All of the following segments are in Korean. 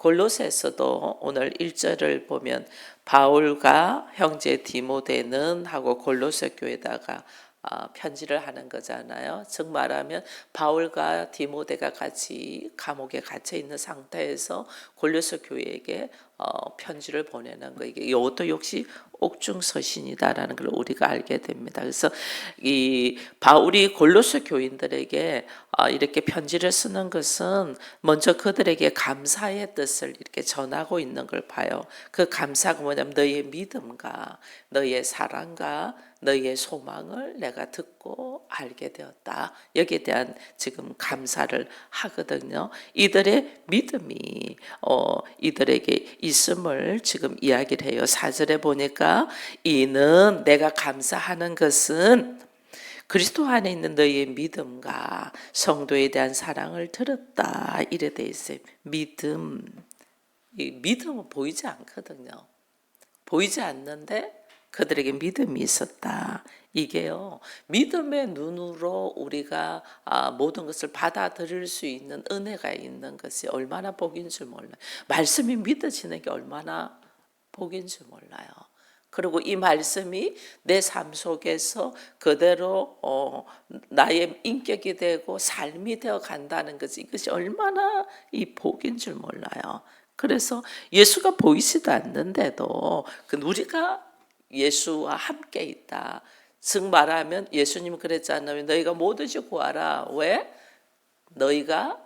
골로새서도 오늘 1절을 보면 바울과 형제 디모데는 하고 골로새 교회에다가 편지를 하는 거잖아요. 즉 말하면 바울과 디모데가 같이 감옥에 갇혀 있는 상태에서 골로새 교회에게 편지를 보내는 거. 이것도 역시 옥중서신이다라는 걸 우리가 알게 됩니다. 그래서 이 바울이 골로새 교인들에게 이렇게 편지를 쓰는 것은 먼저 그들에게 감사의 뜻을 이렇게 전하고 있는 걸 봐요. 그 감사가 뭐냐면 너의 믿음과 너의 사랑과 너의 소망을 내가 듣고 알게 되었다. 여기에 대한 지금 감사를 하거든요. 이들의 믿음이 이들에게 있음을 지금 이야기를 해요. 4절에 보니까 이는 내가 감사하는 것은 그리스도 안에 있는 너희의 믿음과 성도에 대한 사랑을 들었다. 이래 돼 있어요. 믿음. 이 믿음은 보이지 않거든요. 보이지 않는데 그들에게 믿음이 있었다. 이게요, 믿음의 눈으로 우리가 모든 것을 받아들일 수 있는 은혜가 있는 것이 얼마나 복인 줄 몰라요. 말씀이 믿어지는 게 얼마나 복인 줄 몰라요. 그리고 이 말씀이 내 삶 속에서 그대로 나의 인격이 되고 삶이 되어 간다는 것이, 이것이 얼마나 이 복인 줄 몰라요. 그래서 예수가 보이지도 않는데도 우리가 예수와 함께 있다. 즉 말하면 예수님은 그랬잖아요. 너희가 뭐든지 구하라. 왜? 너희가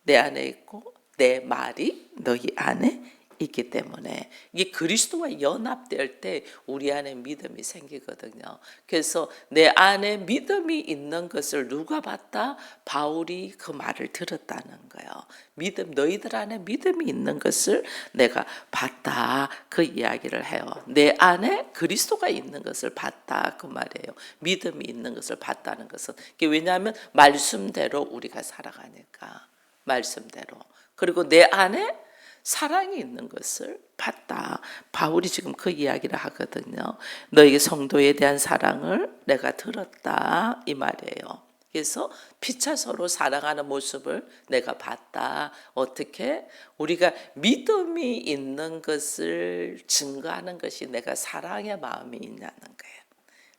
내 안에 있고 내 말이 너희 안에 있기 때문에. 이게 그리스도와 연합될 때 우리 안에 믿음이 생기거든요. 그래서 내 안에 믿음이 있는 것을 누가 봤다? 바울이 그 말을 들었다는 거예요. 믿음, 너희들 안에 믿음이 있는 것을 내가 봤다. 그 이야기를 해요. 내 안에 그리스도가 있는 것을 봤다. 그 말이에요. 믿음이 있는 것을 봤다는 것은. 왜냐하면 말씀대로 우리가 살아가니까. 말씀대로. 그리고 내 안에 사랑이 있는 것을 봤다. 바울이 지금 그 이야기를 하거든요. 너희 성도에 대한 사랑을 내가 들었다. 이 말이에요. 그래서 피차 서로 사랑하는 모습을 내가 봤다. 어떻게? 우리가 믿음이 있는 것을 증거하는 것이 내가 사랑의 마음이 있냐는 거예요.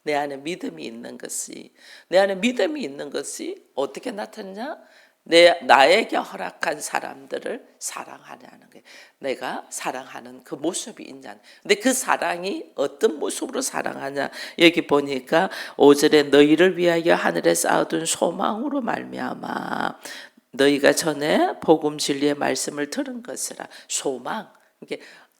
내 안에 믿음이 있는 것이, 어떻게 나타나냐? 나에게 허락한 사람들을 사랑하냐는 거예요. 내가 사랑하는 그 모습이 있냐. 근데 그 사랑이 어떤 모습으로 사랑하냐. 여기 보니까 5절에 너희를 위하여 하늘에 쌓아둔 소망으로 말미암아 너희가 전에 복음 진리의 말씀을 들은 것이라. 소망.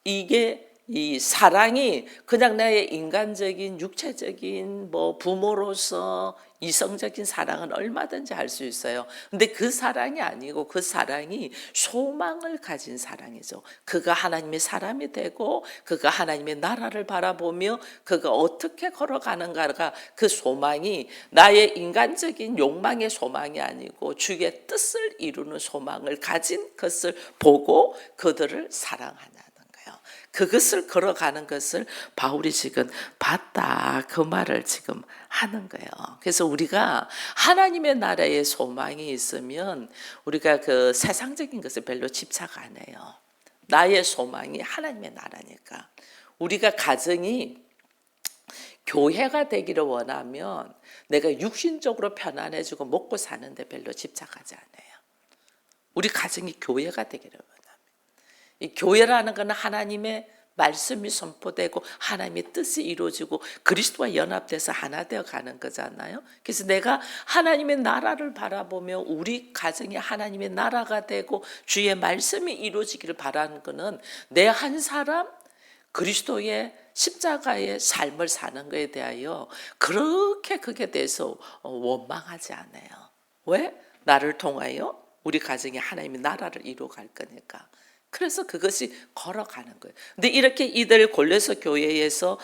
이게 이 사랑이 그냥 나의 인간적인 육체적인 부모로서 이성적인 사랑은 얼마든지 할 수 있어요. 근데 그 사랑이 아니고 그 사랑이 소망을 가진 사랑이죠. 그가 하나님의 사람이 되고 그가 하나님의 나라를 바라보며 그가 어떻게 걸어가는가가 그 소망이 나의 인간적인 욕망의 소망이 아니고 주의 뜻을 이루는 소망을 가진 것을 보고 그들을 사랑하냐. 그것을 걸어가는 것을 바울이 지금 봤다. 그 말을 지금 하는 거예요. 그래서 우리가 하나님의 나라의 소망이 있으면 우리가 그 세상적인 것을 별로 집착 안 해요. 나의 소망이 하나님의 나라니까. 우리가 가정이 교회가 되기를 원하면 내가 육신적으로 편안해지고 먹고 사는데 별로 집착하지 않아요. 우리 가정이 교회가 되기를 원합니다. 이 교회라는 것은 하나님의 말씀이 선포되고 하나님의 뜻이 이루어지고 그리스도와 연합돼서 하나 되어 가는 거잖아요. 그래서 내가 하나님의 나라를 바라보며 우리 가정이 하나님의 나라가 되고 주의 말씀이 이루어지기를 바라는 것은 내 한 사람 그리스도의 십자가의 삶을 사는 것에 대하여 그렇게 그게 대해서 원망하지 않아요. 왜? 나를 통하여 우리 가정이 하나님의 나라를 이루어갈 거니까. 그래서 그것이 걸어가는 거예요. 근데 이렇게 이들 골로새 교회에서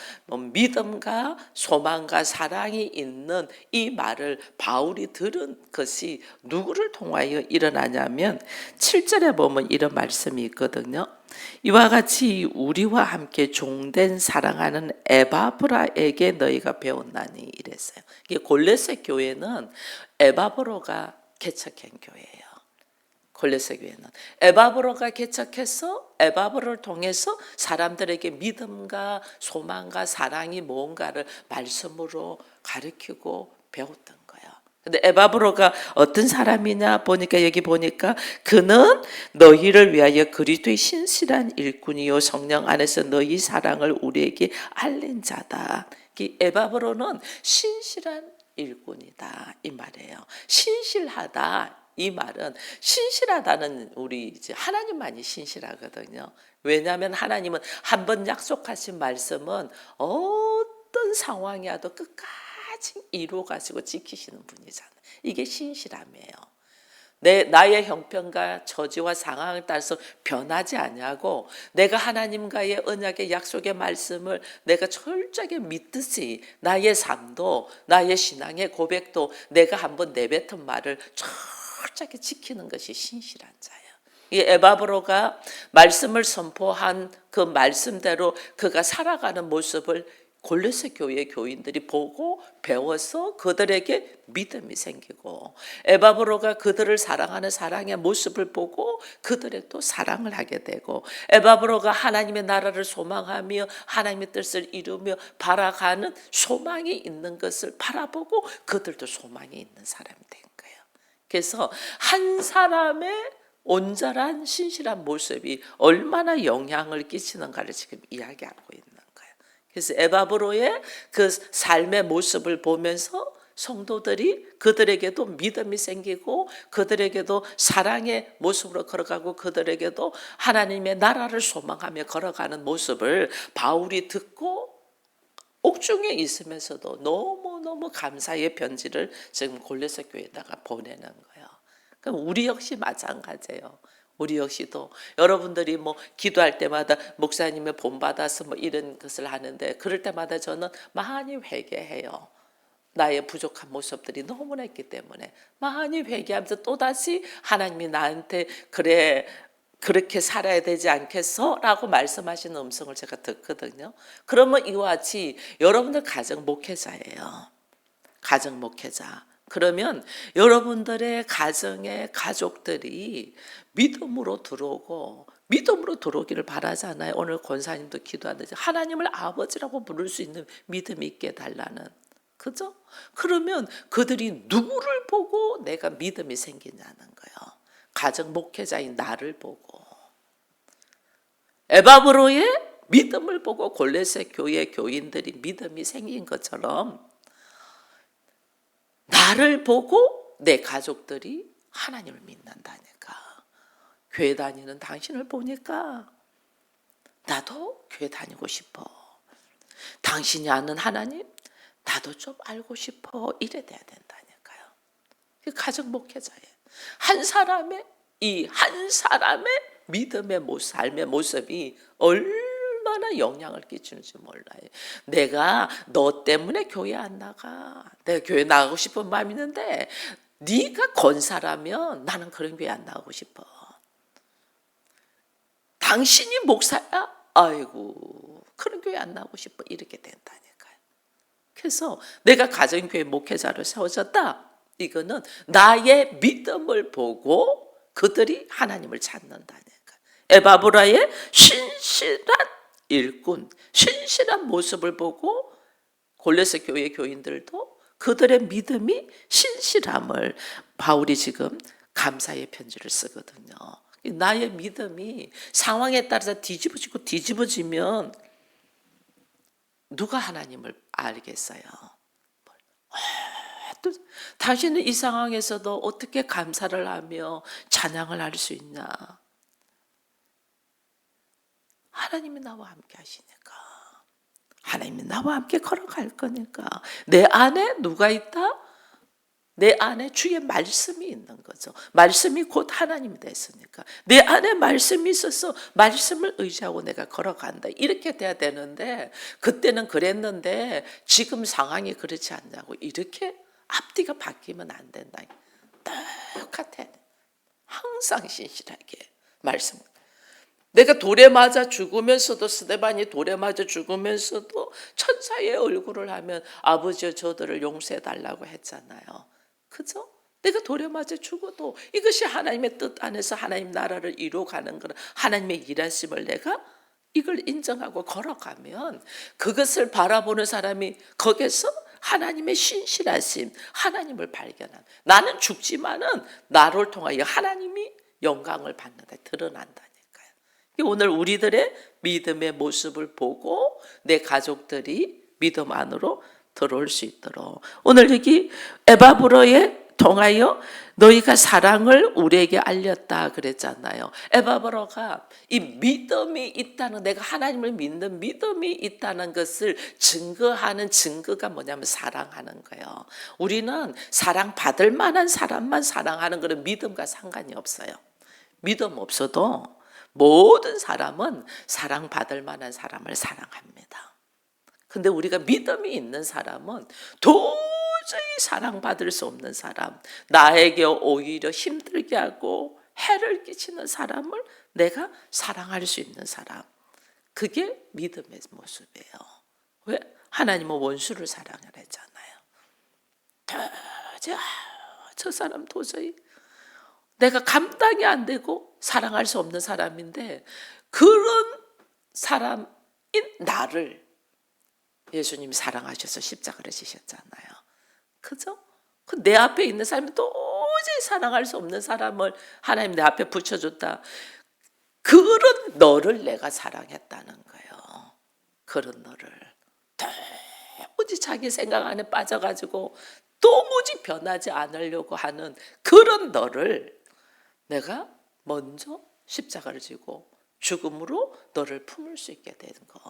믿음과 소망과 사랑이 있는 이 말을 바울이 들은 것이 누구를 통하여 일어나냐면 7절에 보면 이런 말씀이 있거든요. 이와 같이 우리와 함께 종된 사랑하는 에바브라에게 너희가 배웠나니 이랬어요. 이게 골로새 교회는 에바브로가 개척한 교회예요. 골로새 교회는 에바브로가 개척해서 에바브로를 통해서 사람들에게 믿음과 소망과 사랑이 뭔가를 말씀으로 가르치고 배웠던 거예요. 근데 에바브로가 어떤 사람이냐 보니까 여기 보니까 그는 너희를 위하여 그리스도의 신실한 일꾼이요 성령 안에서 너희 사랑을 우리에게 알린 자다. 이 에바브로는 신실한 일꾼이다 이 말이에요. 신실하다 이 말은 신실하다는 우리 이제 하나님만이 신실하거든요. 왜냐하면 하나님은 한 번 약속하신 말씀은 어떤 상황이라도 끝까지 이루어 가지고 지키시는 분이잖아요. 이게 신실함이에요. 나의 형편과 처지와 상황에 따라서 변하지 아니하고 내가 하나님과의 언약의 약속의 말씀을 내가 철저하게 믿듯이 나의 삶도 나의 신앙의 고백도 내가 한번 내뱉은 말을 철저하게 지키는 것이 신실한 자예요. 이 에바브로가 말씀을 선포한 그 말씀대로 그가 살아가는 모습을 골로새 교회 교인들이 보고 배워서 그들에게 믿음이 생기고 에바브로가 그들을 사랑하는 사랑의 모습을 보고 그들의 또 사랑을 하게 되고 에바브로가 하나님의 나라를 소망하며 하나님의 뜻을 이루며 바라가는 소망이 있는 것을 바라보고 그들도 소망이 있는 사람이 된 거예요. 그래서 한 사람의 온전한 신실한 모습이 얼마나 영향을 끼치는가를 지금 이야기하고 있는 거예요. 그래서 에바브로의 그 삶의 모습을 보면서 성도들이 그들에게도 믿음이 생기고 그들에게도 사랑의 모습으로 걸어가고 그들에게도 하나님의 나라를 소망하며 걸어가는 모습을 바울이 듣고 옥중에 있으면서도 너무너무 감사의 편지를 지금 골로새 교회에다가 보내는 거예요. 그럼 우리 역시 마찬가지예요. 우리 역시도 여러분들이 뭐 기도할 때마다 목사님의 본받아서 뭐 이런 것을 하는데 그럴 때마다 저는 많이 회개해요. 나의 부족한 모습들이 너무나 있기 때문에 많이 회개하면서 또다시 하나님이 나한테 그래 그렇게 살아야 되지 않겠어? 라고 말씀하시는 음성을 제가 듣거든요. 그러면 이와 같이 여러분들 가정 목회자예요. 가정 목회자. 그러면 여러분들의 가정의 가족들이 믿음으로 들어오고 믿음으로 들어오기를 바라잖아요. 오늘 권사님도 기도하듯이 하나님을 아버지라고 부를 수 있는 믿음이 있게 달라는. 그죠? 그러면 그들이 누구를 보고 내가 믿음이 생기냐는 거예요. 가정 목회자인 나를 보고. 에바브로의 믿음을 보고 골로새 교회 교인들이 믿음이 생긴 것처럼 나를 보고 내 가족들이 하나님을 믿는다니까. 교회 다니는 당신을 보니까 나도 교회 다니고 싶어. 당신이 아는 하나님 나도 좀 알고 싶어. 이래 돼야 된다니까요. 가정 목회자예요. 한 사람의 믿음의 모습, 삶의 모습이 얼마나 영향을 끼치는지 몰라요. 내가 너 때문에 교회 안 나가. 내가 교회 나가고 싶은 마음이 있는데 네가 권사라면 나는 그런 교회 안 나가고 싶어. 당신이 목사야? 아이고 그런 교회 안 나가고 싶어. 이렇게 된다니까요. 그래서 내가 가정교회 목회자로 세워졌다. 이거는 나의 믿음을 보고 그들이 하나님을 찾는다니까. 에바브라의 신실한 일꾼, 신실한 모습을 보고 골로새 교회 교인들도 그들의 믿음이 신실함을 바울이 지금 감사의 편지를 쓰거든요. 나의 믿음이 상황에 따라서 뒤집어지면 누가 하나님을 알겠어요? 또 당신은 이 상황에서도 어떻게 감사를 하며 찬양을 할 수 있냐? 하나님이 나와 함께 하시니까. 하나님이 나와 함께 걸어갈 거니까. 내 안에 누가 있다? 내 안에 주의 말씀이 있는 거죠. 말씀이 곧 하나님이 됐으니까. 내 안에 말씀이 있어서 말씀을 의지하고 내가 걸어간다. 이렇게 돼야 되는데 그때는 그랬는데 지금 상황이 그렇지 않냐고. 이렇게 앞뒤가 바뀌면 안 된다. 똑같아. 항상 신실하게 말씀. 내가 돌에 맞아 죽으면서도 스데반이 돌에 맞아 죽으면서도 천사의 얼굴을 하면 아버지여 저들을 용서해 달라고 했잖아요. 그죠? 내가 돌에 맞아 죽어도 이것이 하나님의 뜻 안에서 하나님 나라를 이루어가는 거는 하나님의 일하심을 내가 이걸 인정하고 걸어가면 그것을 바라보는 사람이 거기서 하나님의 신실하심, 하나님을 발견한, 나는 죽지만은 나를 통하여 하나님이 영광을 받는다, 드러난다니까요. 오늘 우리들의 믿음의 모습을 보고 내 가족들이 믿음 안으로 들어올 수 있도록, 오늘 여기 에바브로에 통하여 너희가 사랑을 우리에게 알렸다 그랬잖아요. 에바브로가 이 믿음이 있다는, 내가 하나님을 믿는 믿음이 있다는 것을 증거하는 증거가 뭐냐면 사랑하는 거예요. 우리는 사랑받을 만한 사람만 사랑하는 것은 믿음과 상관이 없어요. 믿음 없어도 모든 사람은 사랑받을 만한 사람을 사랑합니다. 근데 우리가 믿음이 있는 사람은 도저히 사랑받을 수 없는 사람, 나에게 오히려 힘들게 하고 해를 끼치는 사람을 내가 사랑할 수 있는 사람, 그게 믿음의 모습이에요. 왜? 하나님은 원수를 사랑을 했잖아요. 도저히 저 사람 도저히 내가 감당이 안 되고 사랑할 수 없는 사람인데, 그런 사람인 나를 예수님이 사랑하셔서 십자가를 지셨잖아요. 그죠? 내 앞에 있는 사람이 도저히 사랑할 수 없는 사람을 하나님 내 앞에 붙여줬다. 그런 너를 내가 사랑했다는 거예요. 그런 너를 도무지 자기 생각 안에 빠져가지고 도무지 변하지 않으려고 하는 그런 너를 내가 먼저 십자가를 지고 죽음으로 너를 품을 수 있게 되는 것,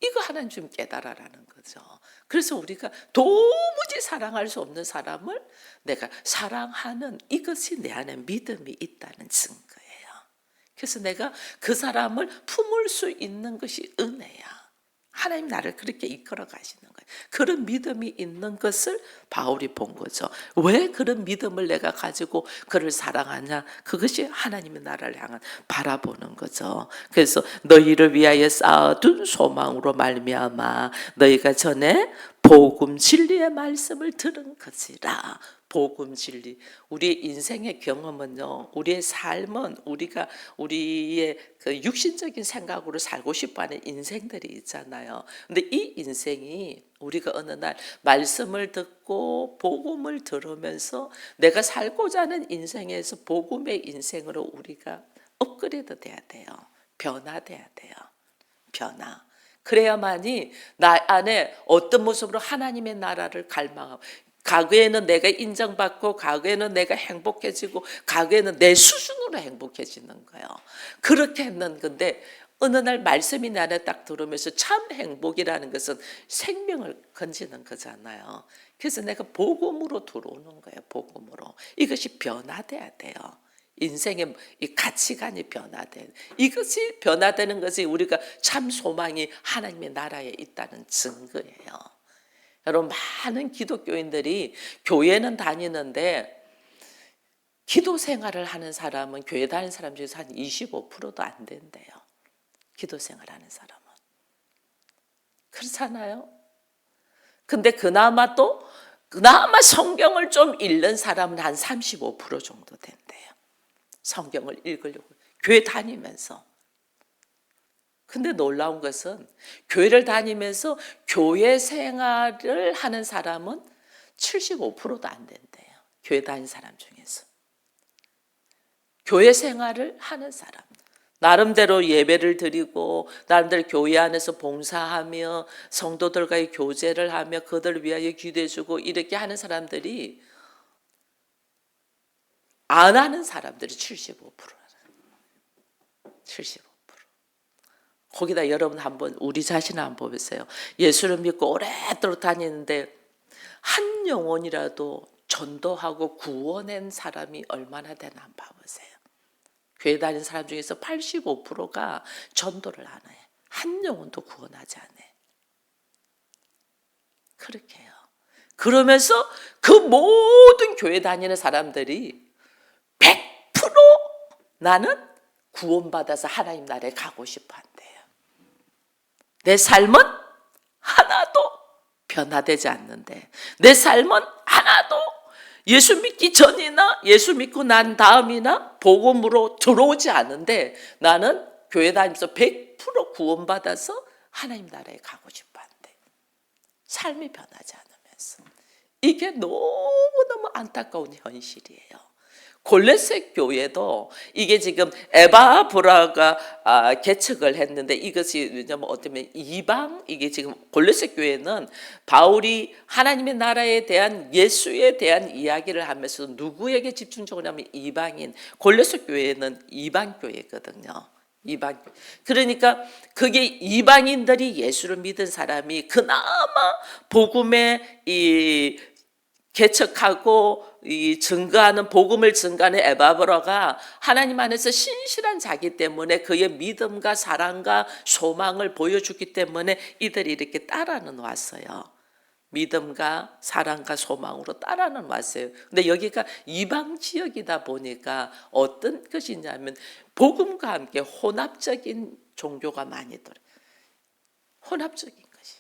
이거 하나님 좀 깨달아라는 거죠. 그래서 우리가 도무지 사랑할 수 없는 사람을 내가 사랑하는, 이것이 내 안에 믿음이 있다는 증거예요. 그래서 내가 그 사람을 품을 수 있는 것이 은혜야. 하나님 나를 그렇게 이끌어 가시는 거예요. 그런 믿음이 있는 것을 바울이 본 거죠. 왜 그런 믿음을 내가 가지고 그를 사랑하냐? 그것이 하나님의 나라를 향한 바라보는 거죠. 그래서 너희를 위하여 쌓아둔 소망으로 말미암아 너희가 전에 복음 진리의 말씀을 들은 것이라. 복음 진리, 우리의 인생의 경험은요, 우리의 삶은 우리의 그 육신적인 생각으로 살고 싶어하는 인생들이 있잖아요. 근데 이 인생이 우리가 어느 날 말씀을 듣고 복음을 들으면서 내가 살고자 하는 인생에서 복음의 인생으로 우리가 업그레이드 돼야 돼요. 변화돼야 돼요. 변화. 그래야만이 나 안에 어떤 모습으로 하나님의 나라를 갈망하고, 과거에는 내가 인정받고 과거에는 내가 행복해지고 과거에는 내 수준으로 행복해지는 거예요. 그렇게 했는 건데 어느 날 말씀이 내 안에 딱 들어오면서 참 행복이라는 것은 생명을 건지는 거잖아요. 그래서 내가 복음으로 들어오는 거예요. 복음으로. 이것이 변화돼야 돼요. 인생의 이 가치관이 변화된, 이것이 변화되는 것이 우리가 참 소망이 하나님의 나라에 있다는 증거예요. 여러분, 많은 기독교인들이 교회는 다니는데 기도 생활을 하는 사람은 교회 다니는 사람 중에서 한 25%도 안 된대요. 기도 생활하는 사람은. 그렇잖아요. 근데 그나마 성경을 좀 읽는 사람은 한 35% 정도 된대요. 성경을 읽으려고 교회 다니면서. 근데 놀라운 것은 교회를 다니면서 교회 생활을 하는 사람은 75%도 안 된대요. 교회 다니는 사람 중에서. 교회 생활을 하는 사람, 나름대로 예배를 드리고 나름대로 교회 안에서 봉사하며 성도들과의 교제를 하며 그들을 위하여 기도해주고 이렇게 하는 사람들이, 안 하는 사람들이 75%. 거기다 여러분 한번 우리 자신을 한번 보세요. 예수를 믿고 오랫도록 다니는데 한 영혼이라도 전도하고 구원한 사람이 얼마나 되나 한번 봐보세요. 교회 다니는 사람 중에서 85%가 전도를 안 해. 한 영혼도 구원하지 않아. 그렇게 해요. 그러면서 그 모든 교회 다니는 사람들이 100% 나는 구원받아서 하나님 나라에 가고 싶어 한대요. 내 삶은 하나도 변화되지 않는데, 내 삶은 하나도 예수 믿기 전이나 예수 믿고 난 다음이나 복음으로 들어오지 않은데 나는 교회 다니면서 100% 구원받아서 하나님 나라에 가고 싶어 한대. 삶이 변하지 않으면서. 이게 너무너무 안타까운 현실이에요. 골로새 교회도 이게 지금 에바브라가 개척을 했는데 이것이 왜냐면 어쩌면 이방 이게 지금 골로새 교회는 바울이 하나님의 나라에 대한 예수에 대한 이야기를 하면서 누구에게 집중적으로 하면 이방인 골로새 교회는 이방 교회거든요. 이방 그러니까 그게 이방인들이 예수를 믿은 사람이 그나마 복음의 이 개척하고 이 증거하는 복음을 증거하는 에바브라가 하나님 안에서 신실한 자기 때문에 그의 믿음과 사랑과 소망을 보여주기 때문에 이들이 이렇게 따라는 왔어요. 믿음과 사랑과 소망으로 따라는 왔어요. 근데 여기가 이방 지역이다 보니까 어떤 것이냐면 복음과 함께 혼합적인 종교가 많이 들어요. 혼합적인 것이.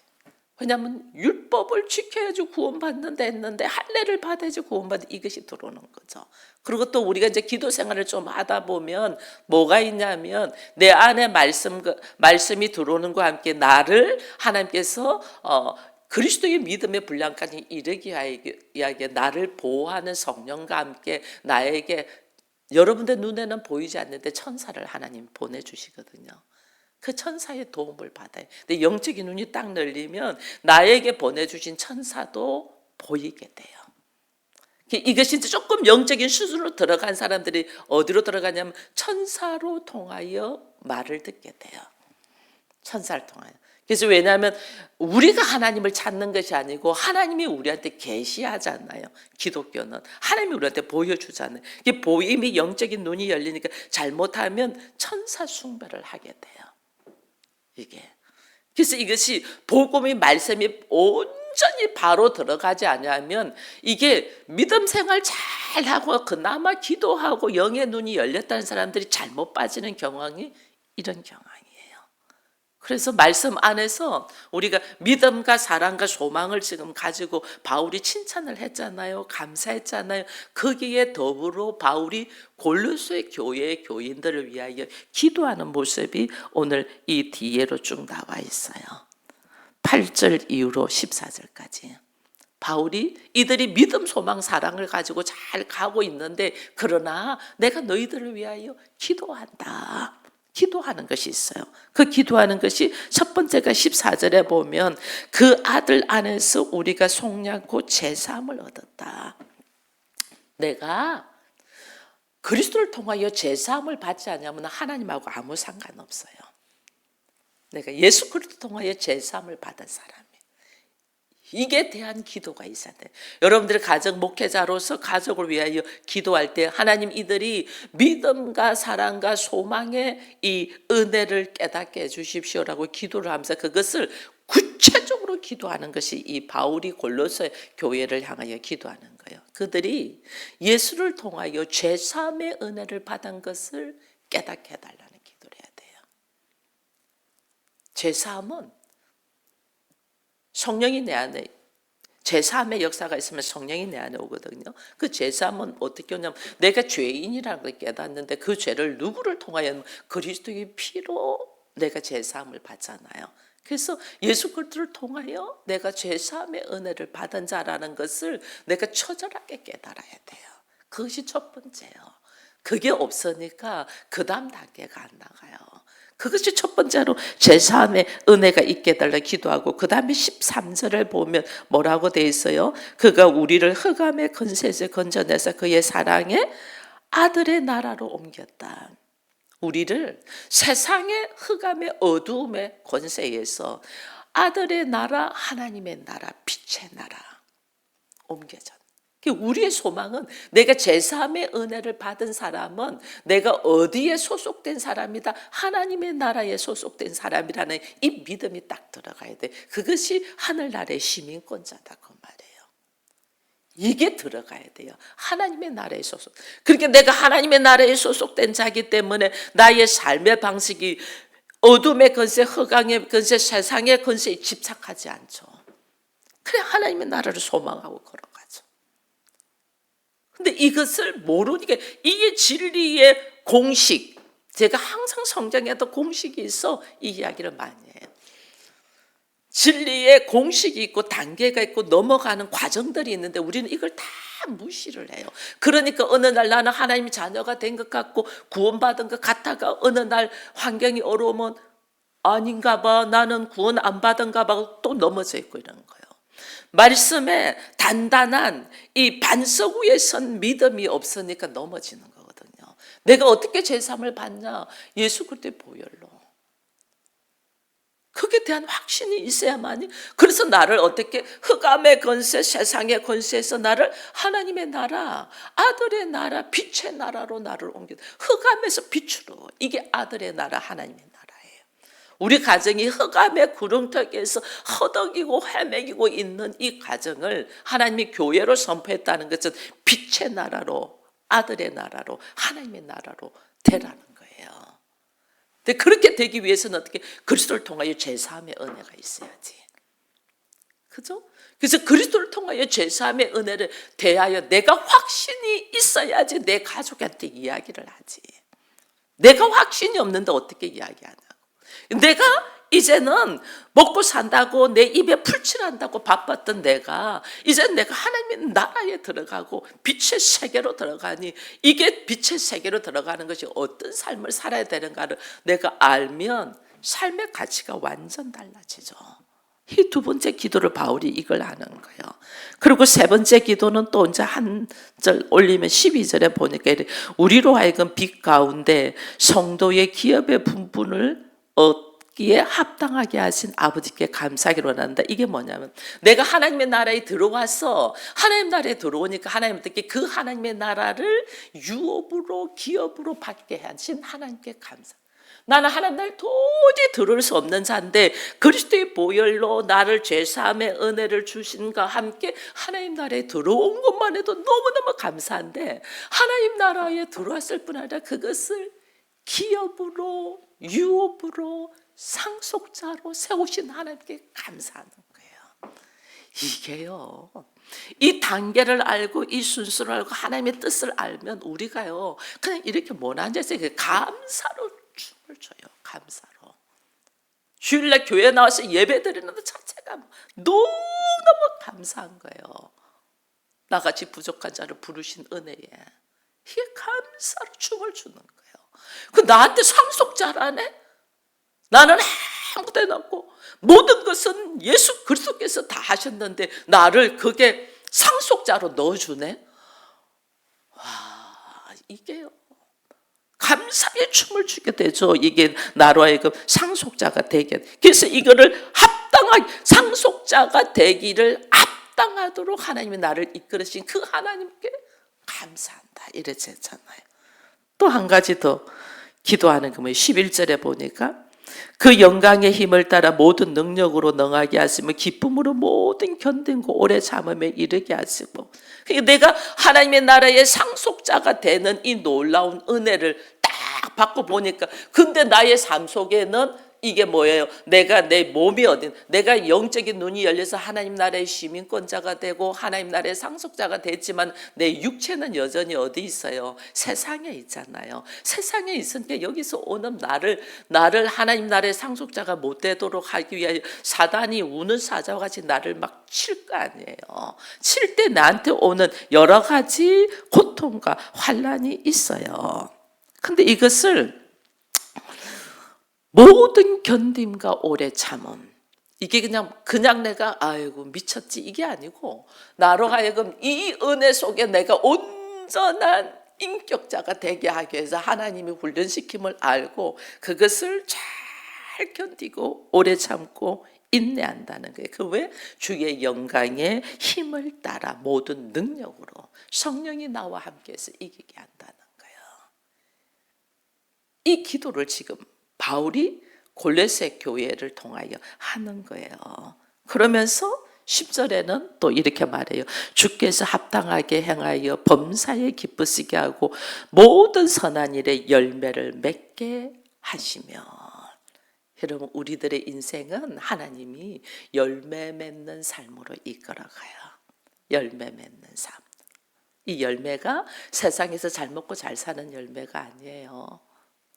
왜냐하면 율법을 지켜야지 구원받는다 했는데 할례를 받아야지 구원받는 이것이 들어오는 거죠. 그리고 또 우리가 이제 기도 생활을 좀 하다 보면 뭐가 있냐면 내 안에 말씀이 들어오는 것과 함께 나를 하나님께서 그리스도의 믿음의 분량까지 이르기 위하여 나를 보호하는 성령과 함께 나에게 여러분들 눈에는 보이지 않는데 천사를 하나님 보내주시거든요. 그 천사의 도움을 받아요. 근데 영적인 눈이 딱 열리면 나에게 보내주신 천사도 보이게 돼요. 이것이 조금 영적인 수준으로 들어간 사람들이 어디로 들어가냐면 천사로 통하여 말을 듣게 돼요. 천사를 통하여. 그래서 왜냐하면 우리가 하나님을 찾는 것이 아니고 하나님이 우리한테 계시하잖아요. 기독교는 하나님이 우리한테 보여주잖아요. 이게 보임이 영적인 눈이 열리니까 잘못하면 천사 숭배를 하게 돼요. 이게 그래서 이것이 복음의 말씀이 온전히 바로 들어가지 않으면 이게 믿음 생활 잘하고 그나마 기도하고 영의 눈이 열렸다는 사람들이 잘못 빠지는 경황이 이런 경황이에요. 그래서 말씀 안에서 우리가 믿음과 사랑과 소망을 지금 가지고 바울이 칭찬을 했잖아요. 감사했잖아요. 거기에 더불어 바울이 골로새 교회의 교인들을 위하여 기도하는 모습이 오늘 이 뒤에로 쭉 나와 있어요. 8절 이후로 14절까지. 바울이 이들이 믿음, 소망, 사랑을 가지고 잘 가고 있는데 그러나 내가 너희들을 위하여 기도한다. 기도하는 것이 있어요. 그 기도하는 것이 첫 번째가 14절에 보면 그 아들 안에서 우리가 속량고 제사함을 얻었다. 내가 그리스도를 통하여 제사함을 받지 않으면 하나님하고 아무 상관없어요. 내가 예수 그리스도 통하여 제사함을 받은 사람이에요. 이게 대한 기도가 있어야 돼요. 여러분들이 가정 목회자로서 가족을 위하여 기도할 때 하나님 이들이 믿음과 사랑과 소망의 이 은혜를 깨닫게 해주십시오라고 기도를 하면서 그것을 구체적으로 기도하는 것이 이 바울이 골로새 교회를 향하여 기도하는 거예요. 그들이 예수를 통하여 죄사함의 은혜를 받은 것을 깨닫게 해달라는 기도를 해야 돼요. 죄사함은 성령이 내 안에 죄사함의 역사가 있으면 성령이 내 안에 오거든요. 그 죄사함은 어떻게 오냐면 내가 죄인이라는 걸 깨닫는데 그 죄를 누구를 통하여 그리스도의 피로 내가 죄사함을 받잖아요. 그래서 예수 그리스도를 통하여 내가 죄사함의 은혜를 받은 자라는 것을 내가 처절하게 깨달아야 돼요. 그것이 첫 번째예요. 그게 없으니까 그 다음 단계가 안 나가요. 그것이 첫 번째로 제사함의 은혜가 있게 해달라 기도하고 그 다음에 13절을 보면 뭐라고 돼 있어요? 그가 우리를 흑암의 권세에서 건져내서 그의 사랑의 아들의 나라로 옮겼다. 우리를 세상의 흑암의 어두움의 권세에서 아들의 나라, 하나님의 나라, 빛의 나라 옮겨졌다. 우리의 소망은 내가 제사함의 은혜를 받은 사람은 내가 어디에 소속된 사람이다. 하나님의 나라에 소속된 사람이라는 이 믿음이 딱 들어가야 돼. 그것이 하늘나라의 시민권자다 그 말이에요. 이게 들어가야 돼요. 하나님의 나라에 소속. 그러니까 내가 하나님의 나라에 소속된 자기 때문에 나의 삶의 방식이 어둠의 권세, 흑암의 권세, 세상의 권세에 집착하지 않죠. 그래 하나님의 나라를 소망하고 걸어가죠. 근데 이것을 모르니까 이게 진리의 공식. 제가 항상 성경에도 공식이 있어 이 이야기를 많이 해요. 진리의 공식이 있고 단계가 있고 넘어가는 과정들이 있는데 우리는 이걸 다 무시를 해요. 그러니까 어느 날 나는 하나님의 자녀가 된 것 같고 구원받은 것 같다가 어느 날 환경이 어려우면 아닌가 봐, 나는 구원 안 받은가 봐, 또 넘어져 있고 이러는 거예요. 말씀에 단단한 이 반석 위에 선 믿음이 없으니까 넘어지는 거거든요. 내가 어떻게 제3을 받냐? 예수 그리스도의 보혈로. 거기에 대한 확신이 있어야만이. 그래서 나를 어떻게 흑암의 권세, 세상의 권세에서 나를 하나님의 나라, 아들의 나라, 빛의 나라로 나를 옮겨. 흑암에서 빛으로. 이게 아들의 나라, 하나님의 나라예요. 우리 가정이 흑암의 구렁텅이에서 허덕이고 헤매기고 있는 이 가정을 하나님이 교회로 선포했다는 것은 빛의 나라로, 아들의 나라로, 하나님의 나라로 되라는 거예요. 근데 그렇게 되기 위해서는 어떻게? 그리스도를 통하여 제사함의 은혜가 있어야지. 그죠? 그래서 그리스도를 통하여 제사함의 은혜를 대하여 내가 확신이 있어야지 내 가족한테 이야기를 하지. 내가 확신이 없는데 어떻게 이야기하냐고. 내가 이제는 먹고 산다고 내 입에 풀칠한다고 바빴던 내가 이제는 내가 하나님의 나라에 들어가고 빛의 세계로 들어가니 이게 빛의 세계로 들어가는 것이 어떤 삶을 살아야 되는가를 내가 알면 삶의 가치가 완전 달라지죠. 이 두 번째 기도를 바울이 이걸 하는 거예요. 그리고 세 번째 기도는 또 이제 한 절 올리면 12절에 보니까 우리로 하여금 빛 가운데 성도의 기업의 분분을 얻기에 합당하게 하신 아버지께 감사하기로 한다. 이게 뭐냐면 내가 하나님의 나라에 들어와서 하나님 나라에 들어오니까 하나님께 그 하나님의 나라를 유업으로 기업으로 받게 하신 하나님께 감사. 나는 하나님 나라에 도저히 들어올 수 없는 자인데 그리스도의 보혈로 나를 죄사함의 은혜를 주신과 함께 하나님 나라에 들어온 것만 해도 너무너무 감사한데 하나님 나라에 들어왔을 뿐 아니라 그것을 기업으로 유업으로 상속자로 세우신 하나님께 감사하는 거예요. 이게요. 이 단계를 알고 이 순서를 알고 하나님의 뜻을 알면 우리가요. 그냥 이렇게 못 앉아서 감사로 춤을 춰요. 감사로. 주일날 교회 나와서 예배 드리는 것 자체가 너무너무 감사한 거예요. 나같이 부족한 자를 부르신 은혜에. 이게 감사로 춤을 추는 거예요. 그 나한테 상속자라네? 나는 아무것도 해놨고 모든 것은 예수 그리스도께서 다 하셨는데 나를 그게 상속자로 넣어주네? 와, 이게요. 감사의 춤을 추게 되죠. 이게 나로 하여금 상속자가 되게. 그래서 이거를 합당하게 상속자가 되기를 합당하도록 하나님이 나를 이끌으신 그 하나님께 감사한다. 이랬잖아요. 또 한 가지 더 기도하는 거 뭐예요? 11절에 보니까 그 영광의 힘을 따라 모든 능력으로 능하게 하시며 기쁨으로 모든 견딘고 오래 참음에 이르게 하시고. 내가 하나님의 나라의 상속자가 되는 이 놀라운 은혜를 딱 받고 보니까 근데 나의 삶 속에는 이게 뭐예요? 내가 내 몸이 어딘 내가 영적인 눈이 열려서 하나님 나라의 시민권자가 되고 하나님 나라의 상속자가 됐지만 내 육체는 여전히 어디 있어요? 세상에 있잖아요. 세상에 있으니까 여기서 오는 나를 하나님 나라의 상속자가 못 되도록 하기 위하여 사단이 우는 사자와 같이 나를 막 칠 거 아니에요. 칠 때 나한테 오는 여러 가지 고통과 환난이 있어요. 근데 이것을 모든 견딤과 오래 참음. 이게 그냥 내가 아이고 미쳤지 이게 아니고 나로 하여금 이 은혜 속에 내가 온전한 인격자가 되게 하기 위해서 하나님이 훈련시킴을 알고 그것을 잘 견디고 오래 참고 인내한다는 거예요. 그 왜? 주의 영광의 힘을 따라 모든 능력으로 성령이 나와 함께해서 이기게 한다는 거예요. 이 기도를 지금 바울이 골로새 교회를 통하여 하는 거예요. 그러면서 10절에는 또 이렇게 말해요. 주께서 합당하게 행하여 범사에 기쁘시게 하고 모든 선한 일에 열매를 맺게 하시며. 여러분 우리들의 인생은 하나님이 열매 맺는 삶으로 이끌어가요. 열매 맺는 삶. 이 열매가 세상에서 잘 먹고 잘 사는 열매가 아니에요.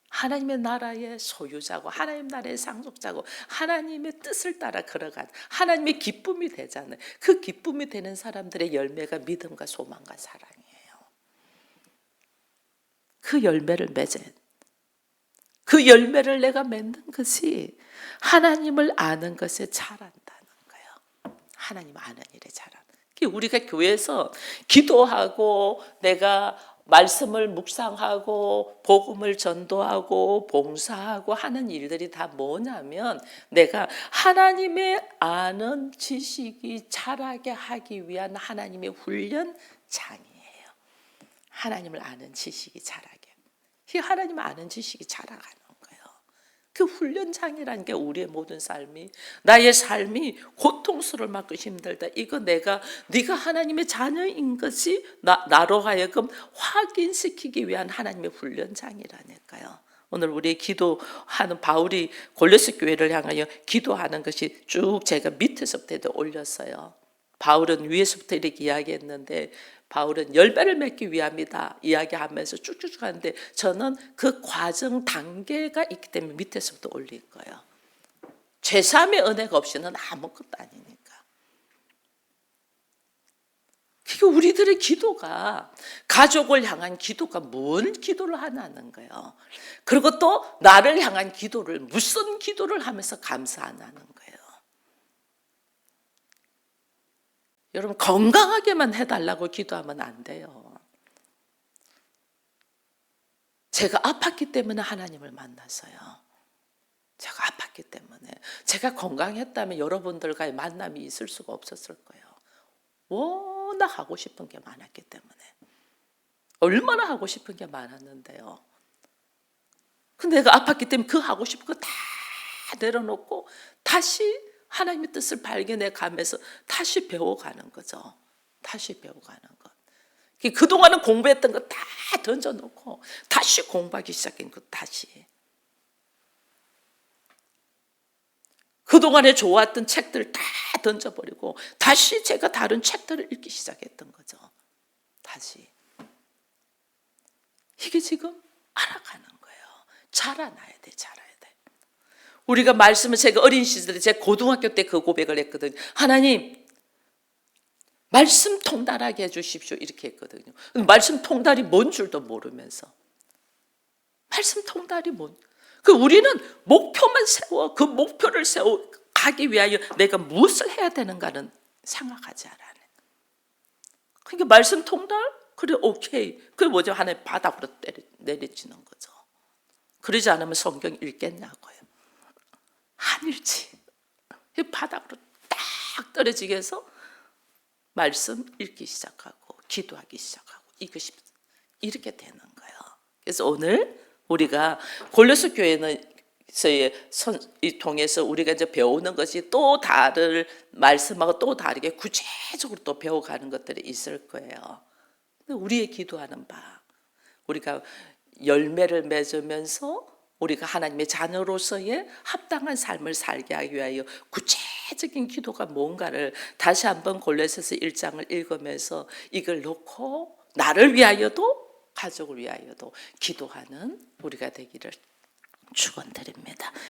하나님의 나라의 소유자고 하나님 나라의 상속자고 하나님의 뜻을 따라 걸어간 하나님의 기쁨이 되잖아요. 그 기쁨이 되는 사람들의 열매가 믿음과 소망과 사랑이에요. 그 열매를 맺어야 그 열매를 내가 맺는 것이 하나님을 아는 것에 잘한다는 거예요. 하나님 아는 일에 잘하는. 우리가 교회에서 기도하고 내가 말씀을 묵상하고 복음을 전도하고 봉사하고 하는 일들이 다 뭐냐면 내가 하나님의 아는 지식이 자라게 하기 위한 하나님의 훈련장이에요. 하나님을 아는 지식이 자라게. 이 하나님 아는 지식이 자라가는 거예요. 그 훈련장이라는 게 우리의 모든 삶이 나의 삶이 고통스러울 만큼 힘들다. 이거 네가 하나님의 자녀인 것이 나로 하여금 확인시키기 위한 하나님의 훈련장이라니까요. 오늘 우리 기도하는 바울이 골로새 교회를 향하여 기도하는 것이 쭉 제가 밑에서부터 올렸어요. 바울은 위에서부터 이렇게 이야기했는데 바울은 열매를 맺기 위함이다 이야기하면서 쭉쭉 가는데 저는 그 과정 단계가 있기 때문에 밑에서부터 올릴 거예요. 죄사함의 은혜가 없이는 아무것도 아니니까. 그러니까 우리들의 기도가 가족을 향한 기도가 뭔 기도를 하냐는 거예요. 그리고 또 나를 향한 기도를 무슨 기도를 하면서 감사하냐는 거예요. 여러분 건강하게만 해달라고 기도하면 안 돼요. 제가 아팠기 때문에 하나님을 만났어요. 제가 아팠기 때문에. 제가 건강했다면 여러분들과의 만남이 있을 수가 없었을 거예요. 워낙 하고 싶은 게 많았기 때문에. 얼마나 하고 싶은 게 많았는데요. 근데 내가 아팠기 때문에 그 하고 싶은 거 다 내려놓고 다시 하나님의 뜻을 발견해 가면서 다시 배워가는 거죠. 다시 배워가는 것. 그동안은 공부했던 거 다 던져놓고 다시 공부하기 시작한 것 다시. 그동안에 좋았던 책들 다 던져버리고 다시 제가 다른 책들을 읽기 시작했던 거죠. 다시. 이게 지금 알아가는 거예요. 자라나야 돼, 자라야 돼. 우리가 말씀을 제가 어린 시절에 제가 고등학교 때 그 고백을 했거든요. 하나님 말씀 통달하게 해주십시오 이렇게 했거든요. 말씀 통달이 뭔 줄도 모르면서 말씀 통달이 뭔 우리는 목표만 세워 그 목표를 세워 가기 위하여 내가 무엇을 해야 되는가는 생각하지 않아요. 그러니까 말씀 통달? 그래 오케이. 그게 뭐죠? 하나님 바닥으로 내리치는 거죠. 그러지 않으면 성경 읽겠냐고요. 안 읽지. 바닥으로 딱 떨어지게 해서 말씀 읽기 시작하고 기도하기 시작하고 이것이 이렇게 되는 거예요. 그래서 오늘 우리가 골로새 교회는 통해서 우리가 이제 배우는 것이 또 다른 말씀하고 또 다르게 구체적으로 또 배워가는 것들이 있을 거예요. 우리의 기도하는 바 우리가 열매를 맺으면서 우리가 하나님의 자녀로서의 합당한 삶을 살게 하기 위하여 구체적인 기도가 뭔가를 다시 한번 골로새서 1장을 읽으면서 이걸 놓고 나를 위하여도 가족을 위하여도 기도하는 우리가 되기를 축원드립니다.